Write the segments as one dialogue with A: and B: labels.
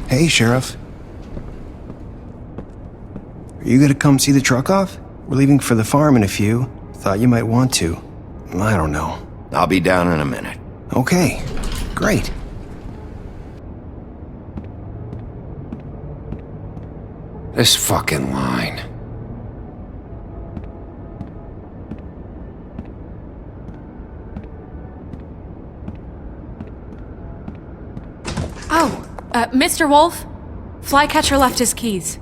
A: Hey, Sheriff. Are you gonna come see the truck off? We're leaving for the farm in a few. Thought you might want to. I don't know.
B: I'll be down in a minute.
A: Okay, great.
B: This fucking line.
C: Oh, Mr. Wolf? Flycatcher left his keys.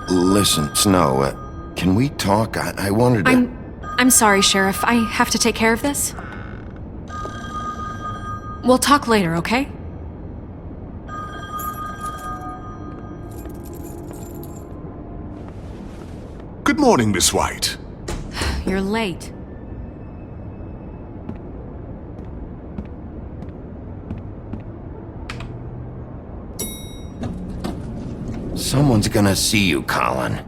B: Listen, Snow, can we talk? I wanted to...
C: I'm sorry, Sheriff. I have to take care of this. We'll talk later, okay?
D: Good morning, Miss White.
C: You're late.
B: Someone's gonna see you, Colin.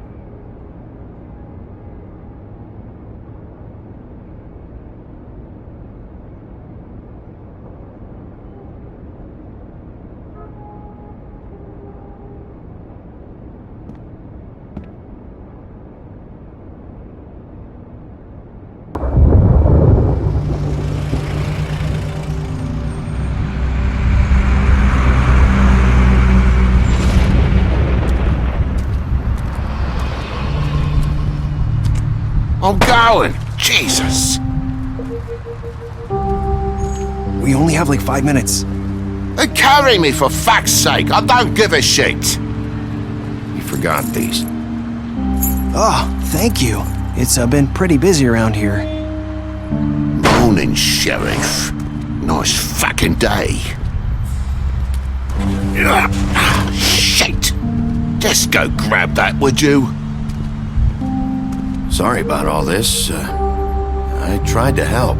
B: I'm going! Jesus!
A: We only have like 5 minutes.
B: Carry me, for fuck's sake! I don't give a shit! You forgot these.
A: Oh, thank you. It's been pretty busy around here.
B: Morning, Sheriff. Nice fucking day. Shit! Just go grab that, would you? Sorry about all this. I tried to help.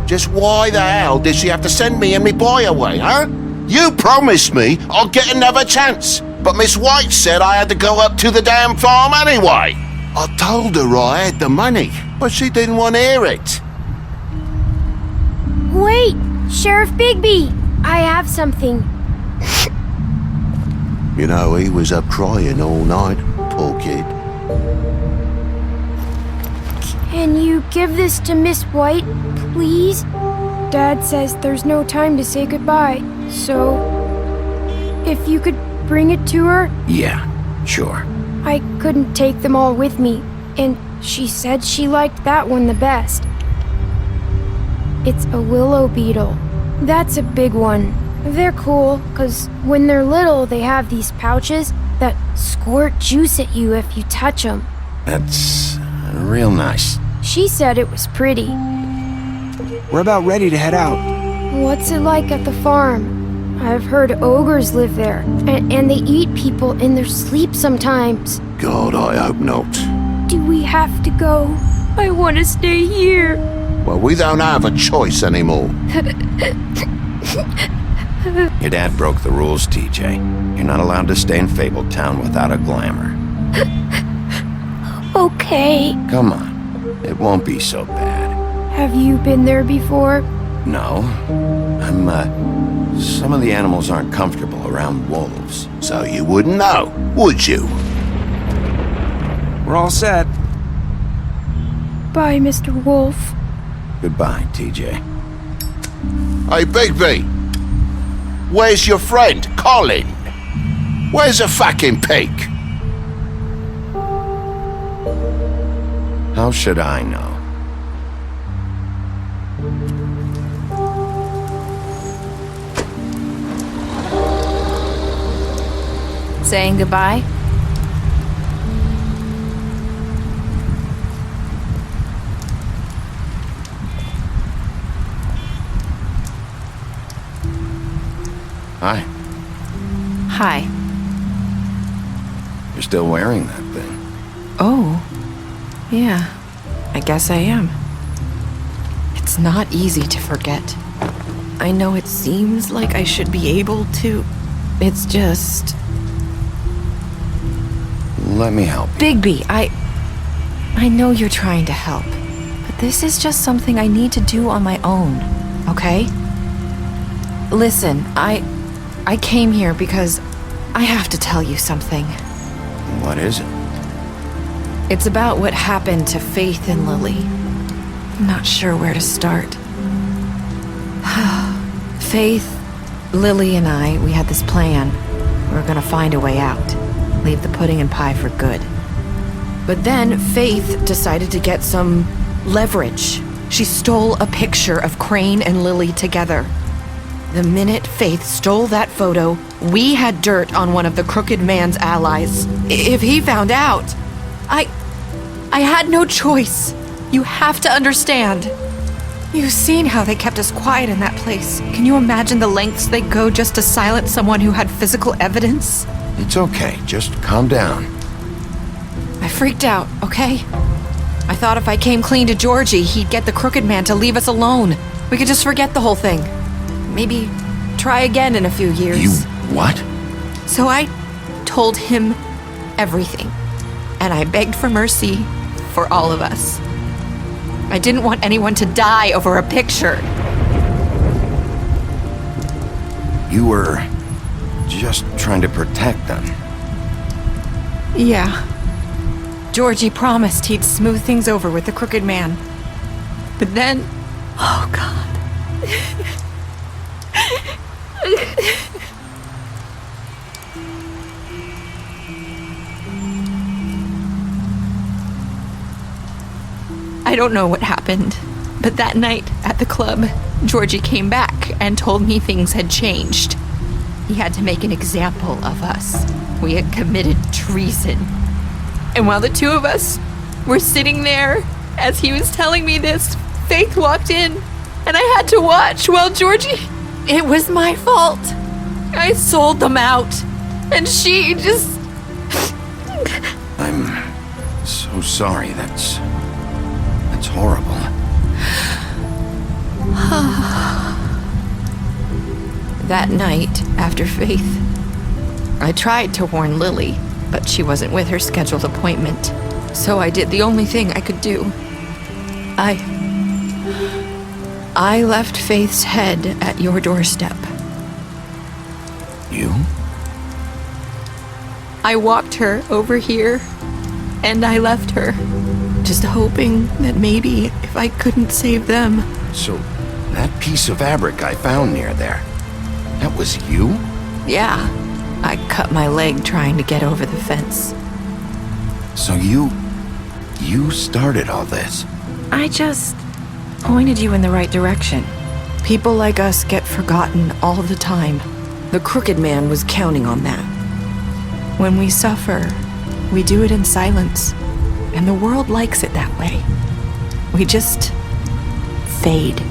B: Just why the hell did she have to send me and me boy away, huh? You promised me I'd get another chance, but Miss White said I had to go up to the damn farm anyway. I told her I had the money, but she didn't want to hear it.
E: Wait, Sheriff Bigby, I have something.
B: You know, he was up crying all night, poor kid.
E: Can you give this to Miss White, please? Dad says there's no time to say goodbye, so if you could bring it to her?
B: Yeah, sure.
E: I couldn't take them all with me, and she said she liked that one the best. It's a willow beetle. That's a big one. They're cool, 'cause when they're little, they have these pouches that squirt juice at you if you touch them.
B: That's real nice.
E: She said it was pretty.
A: We're about ready to head out.
E: What's it like at the farm? I've heard ogres live there, and they eat people in their sleep sometimes.
B: God, I hope not.
E: Do we have to go? I want to stay here.
B: Well, we don't have a choice anymore. Your dad broke the rules, TJ. You're not allowed to stay in Fabletown without a glamour.
E: Okay.
B: Come on. It won't be so bad.
E: Have you been there before?
B: No. Some of the animals aren't comfortable around wolves. So you wouldn't know, would you?
A: We're all set.
E: Bye, Mr. Wolf.
B: Goodbye, TJ. Hey, Bigby! Where's your friend, Colin? Where's the fucking pig? How should I know?
C: Saying goodbye?
B: Hi.
C: Hi.
B: You're still wearing that thing.
F: Oh, yeah, I guess I am. It's not easy to forget. I know it seems like I should be able to. It's just...
B: Let me help you.
F: Bigby, I know you're trying to help, but This is just something I need to do on my own, okay? Listen, I came here because I have to tell you something.
B: What is it?
F: It's about what happened to Faith and Lily. I'm not sure where to start. Faith, Lily, and I, we had this plan. We were gonna find a way out. Leave the pudding and pie for good. But then Faith decided to get some leverage. She stole a picture of Crane and Lily together. The minute Faith stole that photo, we had dirt on one of the Crooked Man's allies. If he found out, I had no choice. You have to understand. You've seen how they kept us quiet in that place. Can you imagine the lengths they go just to silence someone who had physical evidence?
B: It's okay, just calm down.
F: I freaked out, okay? I thought if I came clean to Georgie, he'd get the Crooked Man to leave us alone. We could just forget the whole thing. Maybe try again in a few years.
B: You what?
F: So I told him everything. And I begged for mercy for all of us. I didn't want anyone to die over a picture.
B: You were just trying to protect them.
F: Yeah. Georgie promised he'd smooth things over with the Crooked Man. But then... Oh, God. I don't know what happened, but that night at the club, Georgie came back and told me things had changed. He had to make an example of us. We had committed treason. And while the two of us were sitting there, as he was telling me this, Faith walked in, and I had to watch while Georgie... It was my fault. I sold them out, and she just...
B: I'm so sorry. That's horrible.
F: That night, after Faith, I tried to warn Lily, but she wasn't with her scheduled appointment. So I did the only thing I could do. I left Faith's head at your doorstep.
B: You?
F: I walked her over here, and I left her, just hoping that maybe if I couldn't save them.
B: So, that piece of fabric I found near there, that was you?
F: Yeah, I cut my leg trying to get over the fence.
B: So you started all this?
F: I just pointed you in the right direction. People like us get forgotten all the time. The Crooked Man was counting on that. When we suffer, we do it in silence, and the world likes it that way. We just fade,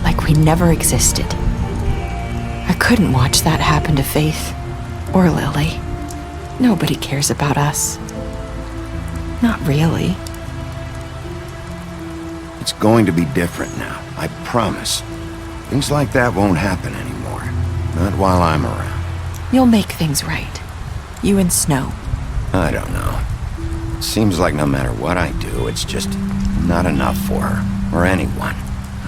F: like we never existed. I couldn't watch that happen to Faith or Lily. Nobody cares about us. Not really.
B: It's going to be different now, I promise. Things like that won't happen anymore. Not while I'm around.
F: You'll make things right. You and Snow.
B: I don't know. It seems like no matter what I do, it's just not enough for her, or anyone.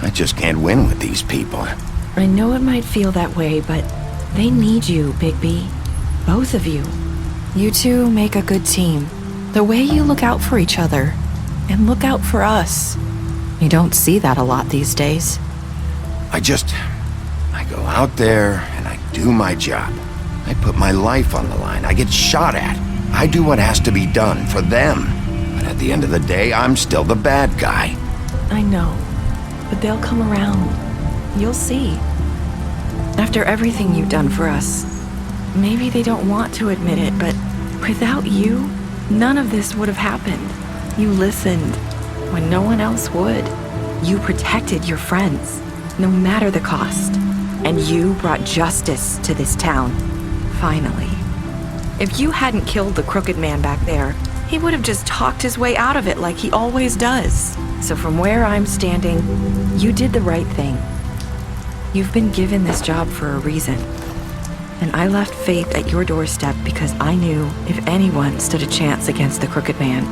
B: I just can't win with these people.
F: I know it might feel that way, but they need you, Bigby. Both of you. You two make a good team. The way you look out for each other, and look out for us. You don't see that a lot these days.
B: I go out there and I do my job. I put my life on the line. I get shot at. I do what has to be done for them. But at the end of the day, I'm still the bad guy.
F: I know, but they'll come around. You'll see. After everything you've done for us, maybe they don't want to admit it, but without you, none of this would have happened. You listened when no one else would. You protected your friends, no matter the cost. And you brought justice to this town, finally. If you hadn't killed the Crooked Man back there, he would have just talked his way out of it like he always does. So from where I'm standing, you did the right thing. You've been given this job for a reason. And I left Faith at your doorstep because I knew if anyone stood a chance against the Crooked Man,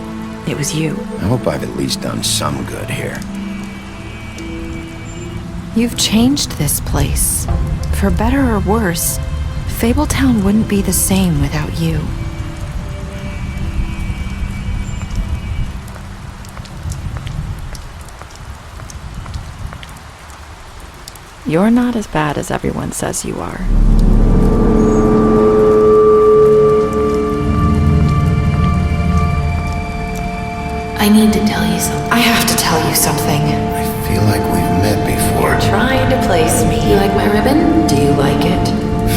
F: it was you.
B: I hope I've at least done some good here.
F: You've changed this place. For better or worse, Fabletown wouldn't be the same without you. You're not as bad as everyone says you are.
G: I need to tell you something.
F: I have to tell you something.
B: I feel like we've met before.
F: Trying to place me.
G: You like my ribbon?
F: Do you like it?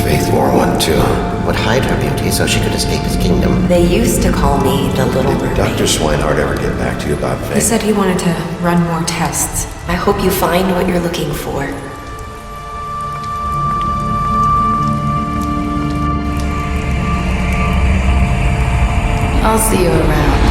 B: Faith wore one too.
H: Would hide her beauty so she could escape his kingdom.
G: They used to call me the Little Mermaid.
B: Dr. Swinehart ever get back to you about Faith?
G: He said he wanted to run more tests. I hope you find what you're looking for. I'll see you around.